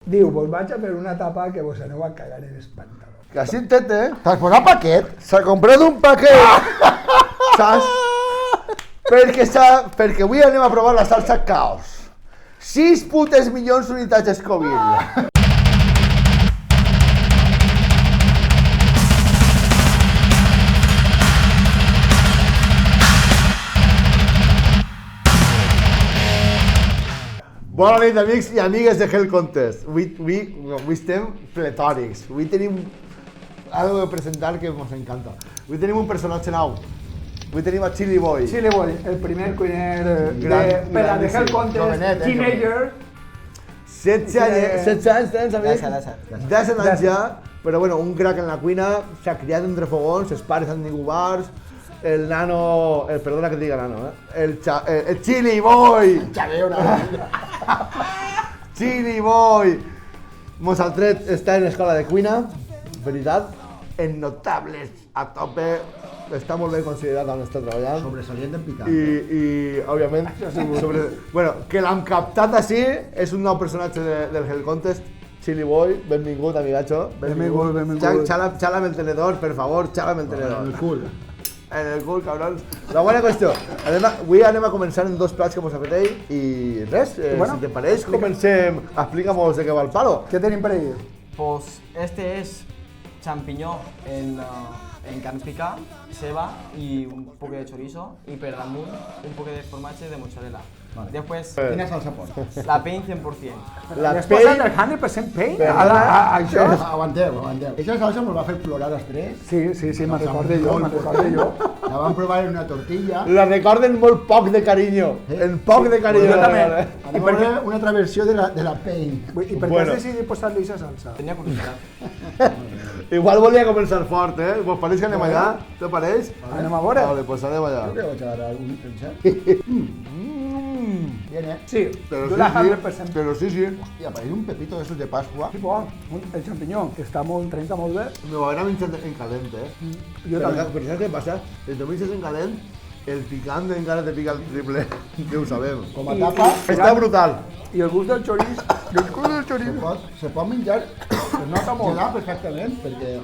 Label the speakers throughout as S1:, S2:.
S1: Diu, vos vaig a fer una tapa que vos aneu a cagar en els pantalons.
S2: Que així entete,
S3: T'has posat paquet?
S2: s'ha comprat un paquet, saps? Perquè avui anem a provar la salsa Caos. 6 putes milions d'unitats Scoville. Bona nit, amics i amigues de Hell Contest. Avui estem pletòrics. Avui tenim algo de presentar que ens encanta. Avui tenim un personatge nou. Avui tenim a Chili Boy.
S1: Chili Boy, el primer cuiner per a The Hell Contest,
S3: jovenet,
S1: teenager.
S2: 16 anys tens, amic?
S4: 17
S2: anys ja, però bueno, un crack en la cuina, s'ha criat entre fogons, els pares han tingut bars, el nano, perdona que et diga nano, el Chili Boy! Chili Boy! Mos ha tret, està en l'escola de cuina, veritat, en notables, a tope, està molt ben considerat on està treballant.
S3: Sobresalient en picant.
S2: I òbviament, bueno, que l'hem captat així, és un nou personatge del Hell Contest, Chili Boy, benvingut, amigatxo.
S1: Benvingut.
S2: Xálame el tenedor, per favor, xálame el tenedor.
S3: En el cul.
S2: En el cul, cabrons. La bona qüestió, avui anem a començar en dos plats que mos ha fet ell i res, si te pareix, comencem, explica-mos de què va el palo.
S1: Què tenim per ahí?
S4: Pues este es champiñón en carne picada, ceba y un poco de chorizo y per damunt un poco de formatge de mozzarella.
S3: Vale.
S4: Después
S3: Quina salsa portes?
S4: la pain 100%.
S2: La
S1: Has posat el 100% paint a això?
S3: Aguanteu. Aquesta salsa ens va fer plorar els tres.
S1: Sí, me'n recorde jo.
S3: La vam provar en una tortilla.
S2: La recorden molt poc de carinyo, en poc de carinyo.
S1: Jo també.
S3: Anem a veure una altra versió de la paint.
S1: I per què has decidit posar-li aquesta salsa?
S4: Tenía curiosidad.
S2: Igual volia començar fort, Vos pareix que anem allà? Te pareix?
S1: Anem a veure?
S2: Vale, pues anem allà.
S3: Creo que vaig a algun pensar. Bien,
S1: Sí,
S2: Pero
S1: du
S2: sí,
S1: la
S2: sí,
S1: 100%.
S2: pero sí.
S3: Hòstia, pareix un pepito de esos de Pascua.
S1: Sí, bo, el champinyó, que està molt, trenca molt bé.
S2: Me va a menjar en calent,
S1: Jo també.
S2: Però saps què passa? Si te menges en calent, el picant encara te pica el triple, que ho sabem.
S3: Com a tapa,
S2: Està brutal.
S1: I el gust del xoriç,
S3: se pot menjar,
S1: es nota molt.
S3: gelar perfectament, perquè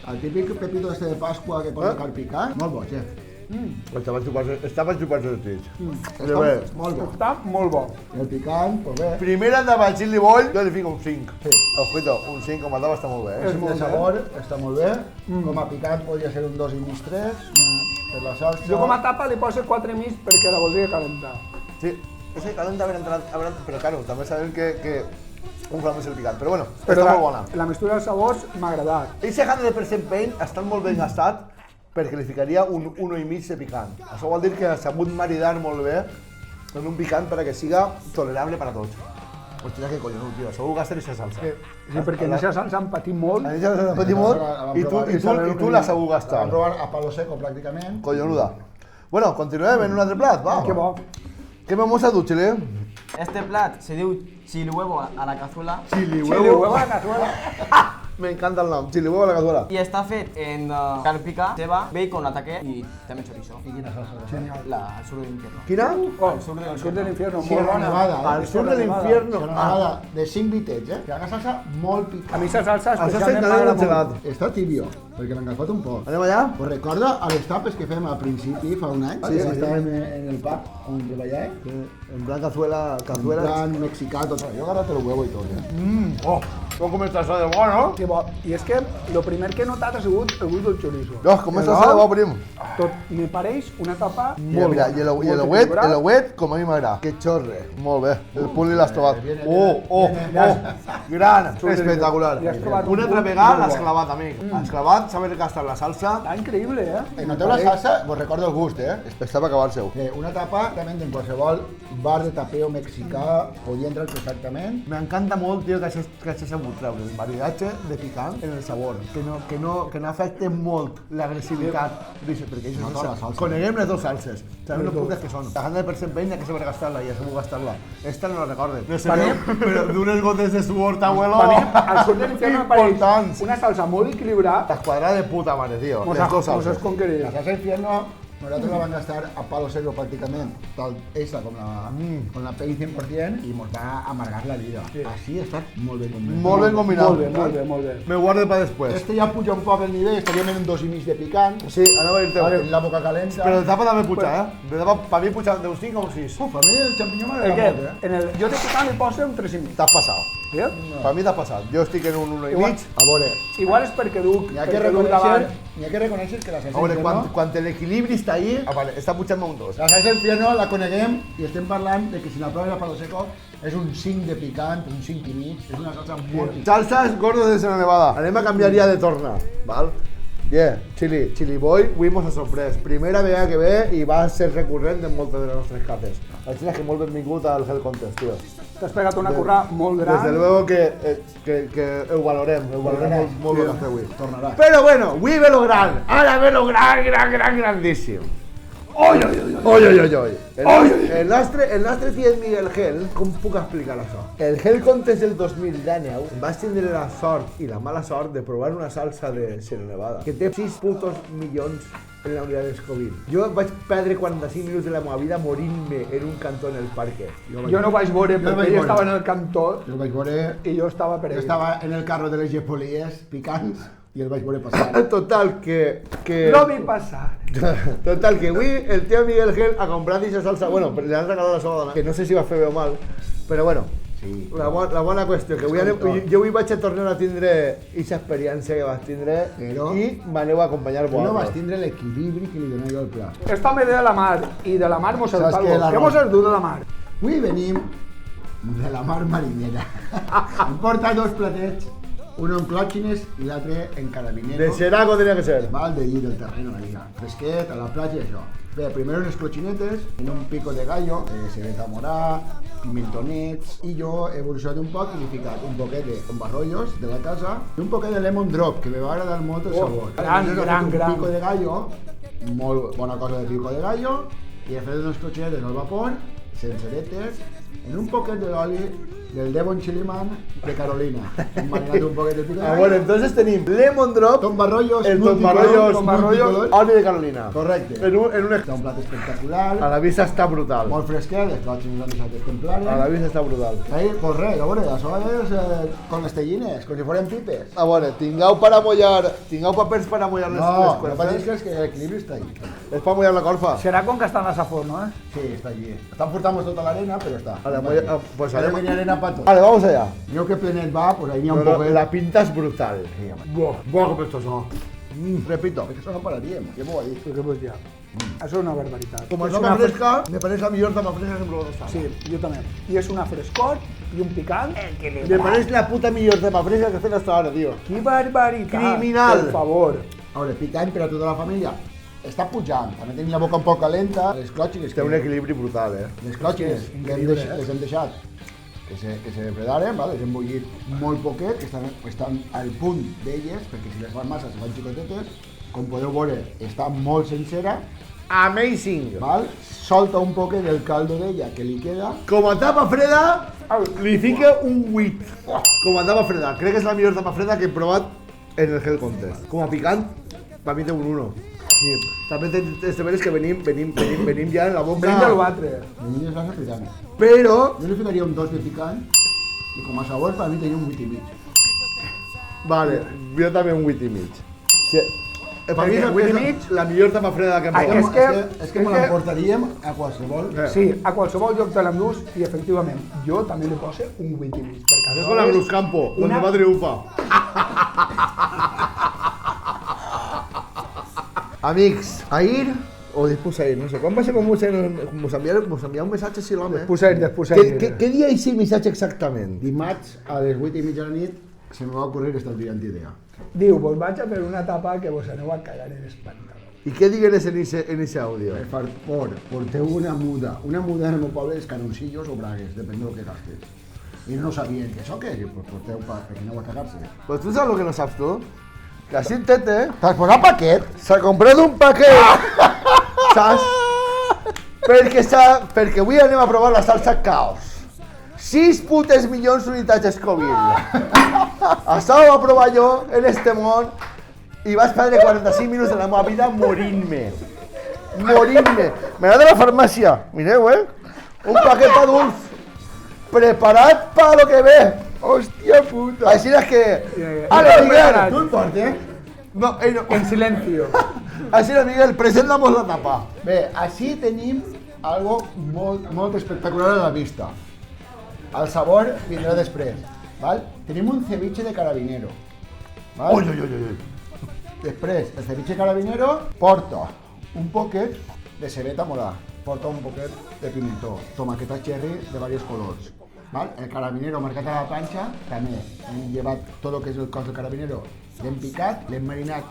S3: el típic pepito este de Pascua que posa carn picant, molt bo, xef.
S2: Estava xupant els dits.
S3: Està molt bo.
S1: Està molt bo.
S3: El picant, pues bé.
S2: Primera de Chili Boy, jo li fico un 5. Ojito, un 5 com a tapa està molt bé,
S3: El de sabor està molt bé. Com a picant podria ser un 2,5-3. Per la salsa...
S1: Jo com a tapa li poso 4,5 perquè la voldria calentar.
S2: Sí, ese calent haver entrat, però claro, també sabem que un flam és el picant, però bueno,
S1: Però
S2: està molt bona.
S1: la mistura de sabors m'ha agradat.
S2: Ese 100% paint està molt ben gastat perquè li ficaria un 1,5 de picant. Això vol dir que s'ha sabut maridar molt bé en un picant perquè siga tolerable per a tots. Hòstia, que collonut, tio, segur que gastar aquesta salsa.
S1: Sí, perquè en aquesta salsa han patit molt.
S2: A mi ja s'ha patit molt i tu la segur
S3: La
S2: gastar.
S3: vam provar a palo seco pràcticament.
S2: Collonuda. Bueno, continuem en un altre plat, va.
S1: Que bo.
S2: Què m'hemos a tu, Xile?
S4: Este plat se diu chili huevo a la cazuela
S2: Chili
S1: Chili huevo a la cazuela.
S2: Me encanta el nom, chili huevo a la cazuela.
S4: y está fet en carne picada, ceba, bacon, ataque y también chorizo.
S3: I quina salsa?
S1: Genial.
S4: Al sur del infierno.
S2: Quina?
S1: El sur de l'infierno, molt
S3: Sierra
S1: bona.
S3: Nevada,
S2: Al sur de l'infierno.
S3: Sierra Nevada, de 5 bitets, Que una salsa molt
S1: A
S3: picant.
S1: mi aquesta salsa
S2: Això
S1: especialment
S2: s'encadena
S1: m'agrada
S2: gelat.
S1: molt.
S3: Està tibio, perquè l'han agafat un poc.
S2: Anem allà?
S3: Pues recorda a les tapes que fem al principi, fa un any,
S2: Sí,
S3: que
S2: sí.
S3: estàvem en el pub on treballàvem,
S2: En plan cazuela,
S3: en
S2: cazuela.
S3: plan mexicà, tot. Jo he agarrat el huevo i tot,
S2: Oh, com estàs de bo, no?
S1: Que bo. I és que el primer que he notat ha sigut el gust del chorizo.
S2: Dios, com estàs de bo, prim?
S1: Tot me pareix una tapa
S2: Mira,
S1: molt
S2: mira,
S1: bona.
S2: i el ouet, com a mi m'agrada. Que xorre. Molt bé, el punt l'has trobat. Gran, espectacular.
S1: Li has trobat un
S2: Una altra
S1: punt
S2: vegada
S1: molt
S2: l'has
S1: bo.
S2: clavat, amic. Has clavat, saber gastar la salsa.
S1: Està increïble,
S3: Noteu la salsa? Vos recordo el gust,
S2: Està per acabar-se-ho.
S3: Una tapa, també en qualsevol bar de tapeo mexicà, podia entrar perfectament.
S2: M'encanta molt, tio, que això s'ha sabut treure el maridatge de picant en el sabor, que no afecte molt l'agressivitat, perquè això
S3: Nota la salsa.
S2: coneguem les dues salses, sabem les putes que són. La 100% paint hi ha que saber gastar-la, i ja sabeu gastar-la. Esta no la recorden. No sé, però d'unes gotes de suor, t'abuelo,
S1: Per mi, al sur de l'infierno m'apareix
S2: importants.
S1: una salsa molt equilibrada.
S2: Las cuadradas de puta madre, tío.
S1: Mos
S2: Las dos
S1: has
S2: salsas.
S3: La
S1: conquerit.
S3: salsa infierno Nosaltres la vam gastar a palo seco pràcticament, tal esta com la pell 100% i mos va amargar la vida. Així ha estat molt ben combinat.
S2: Molt ben combinat.
S1: Molt bé.
S2: Me guardo para después.
S3: Este ja puja un poc el nivell, estaríem en un 2,5 de picant.
S2: Sí, anava a dir-te.
S3: Vale, la boca calenta.
S2: Però de tapa també puja, De tapa, per mi puja d'un 5 o un 6.
S3: Uf, a mi el xampinyó
S1: El
S3: m'agrada
S1: què?
S3: molt,
S1: En el, jo de picant li poso un 3,5.
S2: T'has passat.
S1: Sí?
S2: Per mi t'has passat. Jo estic en un 1,5.
S1: Igual.
S3: A veure,
S1: Igual és perquè duc,
S3: n'hi ha que reconèixer que la
S2: A
S3: salsa
S2: veure,
S3: infierno,
S2: quan l'equilibri està ahí, vale, està pujant-me un 2.
S3: la salsa infierno la coneguem i estem parlant de que si la prova era palo seco és un 5 de picant, un 5,5, és una salsa molt picant.
S2: Salsas gordos de Sierra Nevada. Anem a canviar ja de torna, val? Yeah, Chili Boy, avui mos ha sorprès. Primera vegada que ve i va ser recurrent en moltes de les nostres capes. Així que molt benvingut al Hell Contest, tio.
S1: T'has pegat una curra molt gran.
S2: Desde luego que ho valorem molt bé el que avui.
S3: Tornarà.
S2: Però bueno, avui ve lo gran, ara ve lo grandíssim. Oi! El nostre tiet Miguel Gel, com puc explicar això? El Hell Contest del 2019 vaig tindre la sort i la mala sort de provar una salsa de Sierra Nevada que té 6 putos milions en la unitat d'Escovil. Jo vaig perdre 45 minuts de la meva vida morint-me en un cantó en el parque.
S1: Jo no vaig veure perquè
S3: vaig
S1: ell
S3: veure.
S1: estava en el cantó
S3: Jo el vaig veure,
S1: i jo estava per
S3: jo
S1: ell.
S3: estava en el carro de les gepolies picants i el vaig veure passar.
S2: Total, que...
S1: No vi passar.
S2: Total, que avui el tio Miguel Gel ha comprat aquesta salsa, bueno, li han regalat la seva dona, que no sé si va fer bé o mal, però bueno,
S3: Sí.
S2: la bona qüestió, que avui jo avui vaig a tornar a tindre aquesta experiència que vaig tindre
S3: Però-
S2: i m'aneu a acompanyar
S3: No vas
S2: vosaltres.
S3: tindre l'equilibri que li dona jo al plat.
S1: Esta me ve de la mar i de la mar mos el
S3: Saps
S1: talgo.
S3: què? La
S1: Què mos has dut de la mar?
S3: Avui venim de la mar marinera. Em porta dos platets, un en clòtxines i l'altre en carabinero.
S2: De Xeraco tenia que ser.
S3: Val de allí del terreno, allà. Fresquet, a la platja i això. Bé, primer unes clotxinetes, en un pico de gallo, cebeta morà, pimentonets, i jo he evolucionat un poc i he ficat un poquet de barrollos de la casa i un poquet de lemon drop, que me va agradar molt el sabor.
S1: gran,
S3: Llavors he
S1: gran,
S3: fet
S1: gran.
S3: Un pico de gallo, molt bona cosa de pico de gallo, i he fet unes clotxinetes al vapor, senceretes, en un poquet de l'oli del Devon Chili Man de Carolina. Hem marinat un poquet de pico de
S2: Ah,
S3: gallo.
S2: bueno, entonces tenim Lemon Drop,
S3: Tom Barrollos,
S2: el Tom
S3: multicolor,
S2: Barrollos, oli de Carolina.
S3: Correcte.
S2: En un
S3: Està un plat espectacular,
S2: A la vista està brutal.
S3: molt fresquet, les clòtxines han deixat exemplares.
S2: A la vista està brutal.
S3: Ahí, pues res, a veure, això és con les tellines, com si foren pipes.
S2: A veure, tingueu per amollar, tingueu papers per amollar les
S3: No, no
S2: cuerpes.
S3: pateixis que l'equilibri està ahí.
S2: És per amollar la corfa.
S1: Serà com que està en la safor, no?
S3: Sí, està allí. Estan portant tota l'arena, però està.
S2: Vale, pues
S3: Ara
S2: harem-
S3: venia arena para tot.
S2: Vale, vamos allá.
S3: Jo que plenet va, pues ahí n'hi ha un
S2: No,
S3: poquet.
S2: la pinta és brutal.
S1: Buah,
S2: Buah, com esto son. Repito.
S3: És que això no pararíem, què m'ho ha dit?
S1: què vols dir? Això és una barbaritat.
S2: Com a
S1: És
S2: tapa
S1: una
S2: fresca, me pareix la millor tapa fresca que hem provat estar.
S1: Sí, jo també. I és una frescor i un picant.
S2: Me pareix la puta millor tapa fresca que he fet hasta ahora, tio.
S1: Que barbaritat.
S2: Criminal.
S1: Per favor.
S3: A veure, picant per a tota la família. Està pujant, també tenim la boca un poc calenta, les clòtxines,
S2: Té un equilibri brutal,
S3: les clòtxines
S1: Sí,
S3: que les hem deixat que se fredaren, val? Les hem bullit molt poquet, que estan al punt d'elles, perquè si les fan massa se fan xicotetes. Com podeu veure, està molt sencera,
S2: Amazing.
S3: val? Solta un poquet del caldo d'ella que li queda.
S2: Com a tapa freda, li fica un 8. Com a tapa freda. Crec que és la millor tapa freda que he provat en el Hell Contest. Com a picant, per mi té un 1. Sí. També té de veres que venim ja en la boca.
S1: Venim del batre.
S3: I és salsa picant.
S2: Però,
S3: Jo li ficaria un 2 de picant i com a sabor per mi tenia un 8,5.
S2: vale, jo també un 8,5. Sí. Per mi
S1: Perquè 8,5?
S2: és la millor tapa freda que hem
S1: Ai,
S2: provat.
S3: És que me l'emportaríem a qualsevol.
S1: Sí, a qualsevol lloc te l'endús i efectivament jo també li poso un 8,5 perquè
S2: Això és con la Cruz Campo, donde va triunfa. Amics, ahir, o després ahir, no sé, quan va ser quan mos enviar un missatge si l'home?
S1: Després ahir.
S2: Què dia és el missatge exactament?
S3: Dimarts a les 8:30 de la nit se me va ocurrir esta brillant idea.
S1: Diu, vos vaig a fer una tapa que vos aneu a cagar en els pantalons.
S2: I què digueres en ese àudio?
S3: Per favor, porteu una muda. Una muda en el meu poble és canoncillos o bragues, depèn del que gastes. I no sabien què això què és, pues porteu perquè aneu a cagar-se.
S2: Pues tu saps el que no saps tu? Que així en Tete
S3: T'has posat paquet?
S2: s'ha comprat un paquet, saps? Perquè avui anem a provar la salsa Caos. 6 putes milions d'unitats Scoville. Això ho va provar jo en este món i vaig perdre 45 minuts de la meva vida morint-me. morir-me. M'agrada de la farmàcia. Mireu, un paquet pa dulç. Preparat pa lo que ve.
S1: Hòstia puta.
S2: Així és que...
S1: Ale,
S2: Miguel.
S3: Tu el portes?
S2: No, no.
S1: En silencio.
S2: Així és, Miguel, presenta'mos la tapa.
S3: Bé, així tenim algo molt espectacular a la vista. El sabor vindrà després, val? Tenim un ceviche de carabinero, val?
S2: Ui.
S3: Després, el ceviche carabinero porta un poquet de cebeta morada, porta un poquet de pimentó, tomaqueta cherry de diversos colors, val? El carabinero marcat a la planxa, també hem llevat tot el que és el cos del carabinero, l'hem picat, l'hem marinat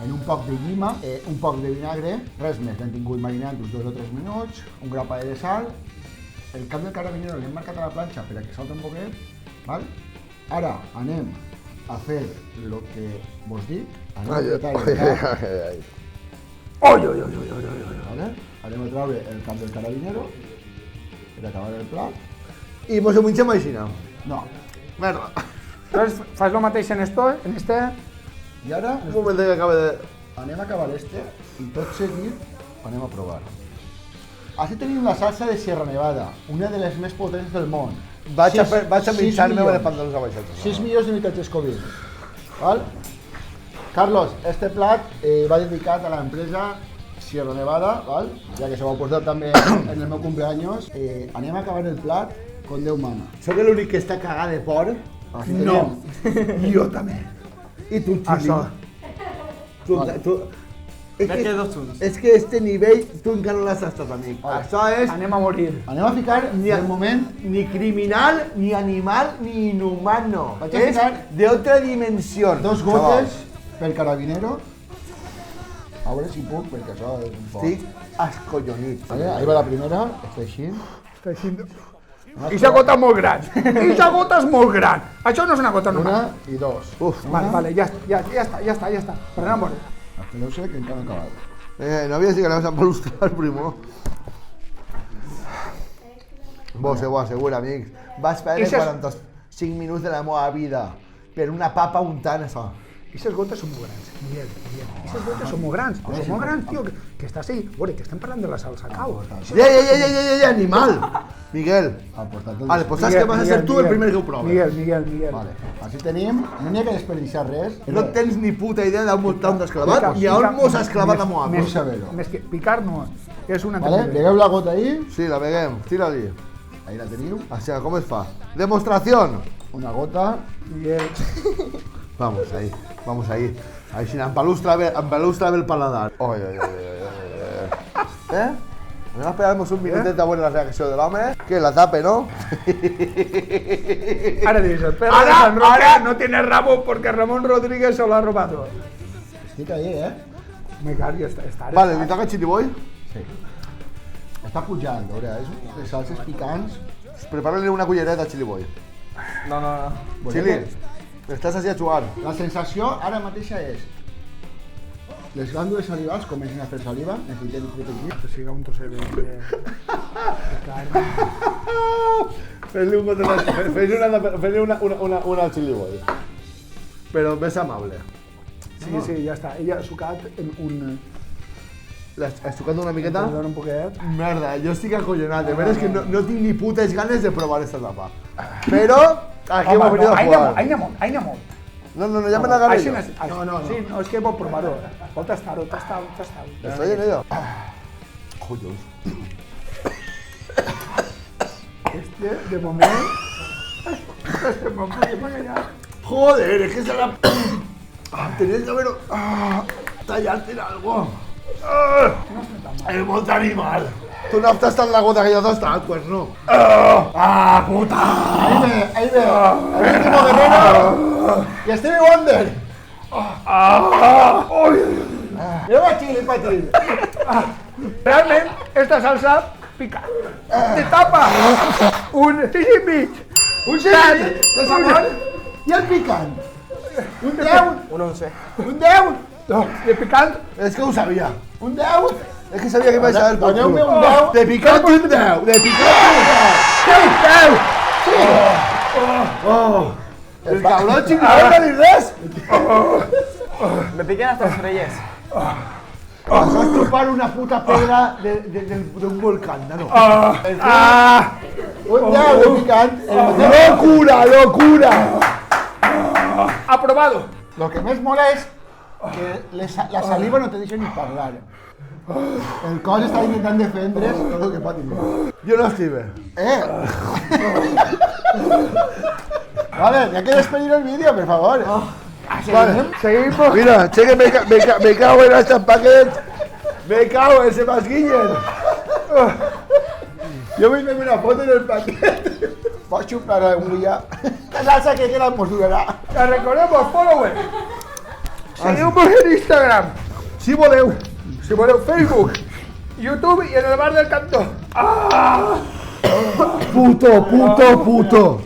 S3: en un poc de llima, un poc de vinagre, res més, l'hem tingut marinat uns 2 o 3 minuts, un grapat de sal. El cap del carabinero l'hem marcat a la planxa per a que salta un poquet, val? Ara anem a fer el que vos dic, anem a apretar el cap, vale? Anem a treure el cap del carabinero per acabar el plat.
S2: I mos ho mengem així, no?
S3: No.
S2: Merda.
S1: Entonces, fas lo mateix en este...
S3: I ara
S2: Un moment que acabe de...
S3: anem a acabar este i tot seguit anem a provar. Així tenim la salsa de Sierra Nevada, una de les més potents del món.
S2: Vaig a mitjar-me els pantalons abaixats.
S3: 6 milions d'unitats Scoville. Val? Carlos, este plat va dedicat a l'empresa Sierra Nevada, val? Ja que se va portar també en el meu cumpleaños. Anem a acabar el plat con Déu mana.
S2: Soc l'únic que està cagat de por.
S1: No, jo també.
S2: I tu, Xili.
S1: Això.
S2: Tu...
S4: Veig que dos junts.
S2: És que este nivell tu encara no l'has estat, amic. Això és
S1: Anem a morir.
S3: Anem a ficar, de moment,
S2: ni criminal, ni animal, ni inhumano.
S3: Vaig a
S2: És
S3: ficar
S2: de otra dimensió.
S3: 2 gotes pel carabinero. A veure si puc, perquè això és un poc.
S2: Estic escollonit.
S3: Vale, ahí va la primera, està així.
S1: Està així... Ixa gota és molt gran. Ixa gota és molt gran. Això no és una gota normal.
S3: 1 i 2.
S2: Uf,
S1: Vale, ja està. Per anar a morir.
S3: Espereu-se que encara no he acabat.
S2: no havia dit que anaves a empalustrar primo. Vos ho asseguro, amics. Vaig perdre
S1: Ixes-
S2: 45 minuts de la meva vida per una papa untant això.
S1: Aquestes gotes són molt grans, Miguel. Aquestes gotes són molt grans, però són molt grans, tio, que estàs ahí. Veure, que estem parlant de la salsa cau.
S2: Ja, animal! Miguel.
S3: Al portat del...
S2: Vale, pues saps que vas a ser tu el primer que ho proves.
S1: Miguel.
S3: Vale, així tenim, no n'hi ha que desperdiciar res.
S2: No tens ni puta idea d'on t'has clavat ni a on mos has clavat a Moab.
S3: Més saber-ho.
S1: Més que picar no, és una
S3: Vale,
S1: entendida.
S3: llegueu la gota ahí.
S2: Sí, la veguem, tira-li.
S3: Ahí la teniu.
S2: Així, com es fa? Demostració.
S3: Una gota.
S1: Miguel.
S2: Vamos ahí. Així, empalustra bé el paladar. Oi. Anem a esperar-nos un minutet a veure la reacció de l'home. Que la tape, no?
S1: Ahora dices, el perro de San Roque no tiene rabo porque Ramón Rodríguez se lo ha robado.
S3: Estic ahí,
S1: Me cago, està.
S2: Vale, li toca Chili Boy.
S3: Sí. Està pujant, a veure, és de salses picants.
S2: Prepara-li una cullereta a Chili Boy.
S4: No.
S2: Chili, estàs així a jugar.
S3: La sensació ara mateixa és... Les glàndules salivals comencen a fer saliva, necessitem protegir.
S1: Que siga un trosset de carn.
S2: Fes-li una al Chili Boy. Però més amable.
S1: Sí, ja està. Ella ha sucat en un...
S2: Has tocat una miqueta?
S1: Perdona un poquet.
S2: Merda, jo estic acollonat. De veres que no tinc ni putes ganes de provar esta tapa. Però aquí hemos venido a jugar.
S1: Aina molt.
S2: No, ja me n'agarré
S1: Així
S2: jo.
S1: no. Sí, no, és que vol provar-ho. Vol tastar-ho.
S2: Estoy en ello. Collons.
S1: De moment...
S2: Joder, es que se la... Tenías que haber... Tallarte en algo. El molt animal. Tu no has tastat la gota que jo he tastat, pues no. Puta!
S3: Ahí ve, el último guerrero y Stevie Wonder. Lleva a Chile, Patil.
S1: Realment, esta salsa pica. Te tapa un 6 i mig.
S3: Un 6 de sabor y el picant. Un 10,
S4: Un 11.
S3: un 10,
S1: No, de picant.
S2: És que ho sabia.
S3: un 10.
S2: És que sabia que iba a saber por
S3: Doneu-me
S2: culo.
S3: un 10.
S2: De picat un 10. De picat un 10. El cabrón chico no va a dir res.
S4: Me piquen hasta los reyes.
S2: Vas a estripar una puta pedra de un volcán, nano.
S3: Un día de picante.
S2: ¡Locura, locura!
S1: Aprobado.
S3: Lo que més mola és que la saliva no te deixa ni parlar. El cos està intentant defendre's tot el que pot intentar.
S2: Jo no estic bé.
S3: Vale, hay que despedir el vídeo, por favor.
S2: Vale, seguimos. Mira, che que me cago en este paquet. Me cago en ese masguillen.
S3: Yo me hice una foto en el paquete. Pots xuplar un dia. La salsa que queda pues durarà.
S1: Que recordemos, followers. Seguimos en Instagram.
S2: Si voleu.
S1: Si voleu, Facebook, YouTube y en el bar del cantó.
S2: Puto, puto, puto.